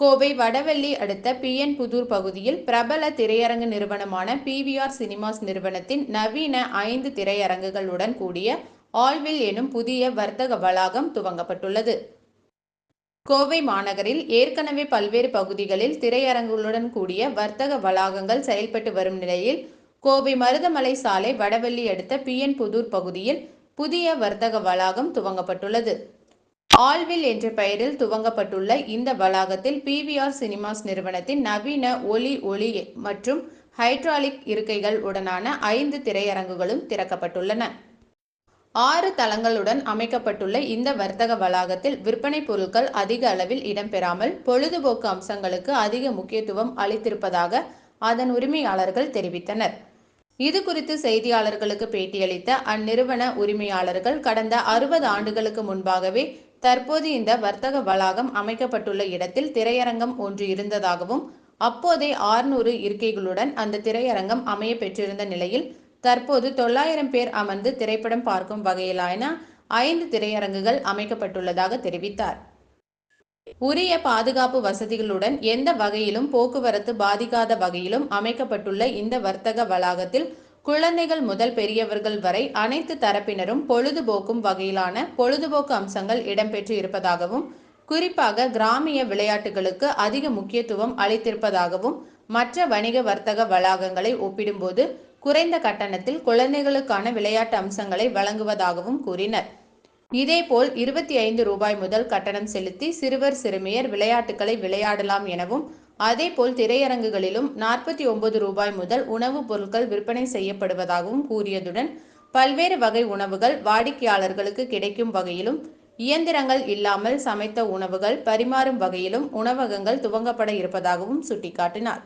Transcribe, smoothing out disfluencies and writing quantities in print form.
கோவை வடவள்ளி அடுத்த பிஎன் புதூர் பகுதியில் பிரபல திரையரங்கு நிறுவனமான பிவிஆர் சினிமாஸ் நிறுவனத்தின் நவீன 5 திரையரங்குகளுடன் கூடிய ஆல்வில் எனும் புதிய வர்த்தக வளாகம் துவங்கப்பட்டுள்ளது. கோவை மாநகரில் ஏற்கனவே பல்வேறு பகுதிகளில் திரையரங்குகளுடன் கூடிய வர்த்தக வளாகங்கள் செயல்பட்டு வரும் நிலையில், கோவை மருதமலை சாலை வடவள்ளி அடுத்த பிஎன் புதூர் பகுதியில் புதிய வர்த்தக வளாகம் துவங்கப்பட்டுள்ளது. ஆல்வில் என்ற பெயரில் துவங்கப்பட்டுள்ள இந்த வளாகத்தில் பிவிஆர் சினிமாஸ் நிறுவனத்தின் நவீன ஒலி மற்றும் ஹைட்ராலிக் இருக்கைகள் உடனான 5 திரையரங்குகளும் திறக்கப்பட்டுள்ளன. 6 தளங்களுடன் அமைக்கப்பட்டுள்ள இந்த வர்த்தக வளாகத்தில் விற்பனை பொருட்கள் அதிக அளவில் இடம்பெறாமல் பொழுதுபோக்கு அம்சங்களுக்கு அதிக முக்கியத்துவம் அளித்திருப்பதாக அதன் உரிமையாளர்கள் தெரிவித்தனர். இதுகுறித்து செய்தியாளர்களுக்கு பேட்டியளித்த அந்நிறுவன உரிமையாளர்கள், கடந்த 60 ஆண்டுகளுக்கு முன்பாகவே தற்போது இந்த வர்த்தக வளாகம் அமைக்கப்பட்டுள்ள இடத்தில் திரையரங்கம் ஒன்று இருந்ததாகவும், அப்போதே 600 இருக்கைகளுடன் அந்த திரையரங்கம் அமைய பெற்றிருந்த நிலையில், தற்போது 900 பேர் அமர்ந்து திரைப்படம் பார்க்கும் வகையிலான 5 திரையரங்குகள் அமைக்கப்பட்டுள்ளதாக தெரிவித்தார். உரிய பாதுகாப்பு வசதிகளுடன் எந்த வகையிலும் போக்குவரத்து பாதிக்காத வகையிலும் அமைக்கப்பட்டுள்ள இந்த வர்த்தக வளாகத்தில் குழந்தைகள் முதல் பெரியவர்கள் வரை அனைத்து தரப்பினரும் பொழுதுபோக்கும் வகையிலான பொழுதுபோக்கு அம்சங்கள் இடம்பெற்று இருப்பதாகவும், குறிப்பாக கிராமிய விளையாட்டுகளுக்கு அதிக முக்கியத்துவம் அளித்திருப்பதாகவும், மற்ற வணிக வர்த்தக வளாகங்களை ஒப்பிடும்போது குறைந்த கட்டணத்தில் குழந்தைகளுக்கான விளையாட்டு அம்சங்களை வழங்குவதாகவும் கூறினர். இதேபோல் ரூபாய் 25 முதல் கட்டணம் செலுத்தி சிறுவர் சிறுமியர் விளையாட்டுகளை விளையாடலாம் எனவும், அதேபோல் திரையரங்குகளிலும் ரூபாய் 49 முதல் உணவுப் பொருட்கள் விற்பனை செய்யப்படுவதாகவும் கூறியதுடன், பல்வேறு வகை உணவுகள் வாடிக்கையாளர்களுக்கு கிடைக்கும் வகையிலும், இயந்திரங்கள் இல்லாமல் சமைத்த உணவுகள் பரிமாறும் வகையிலும் உணவகங்கள் துவங்கப்பட இருப்பதாகவும் சுட்டிக்காட்டினார்.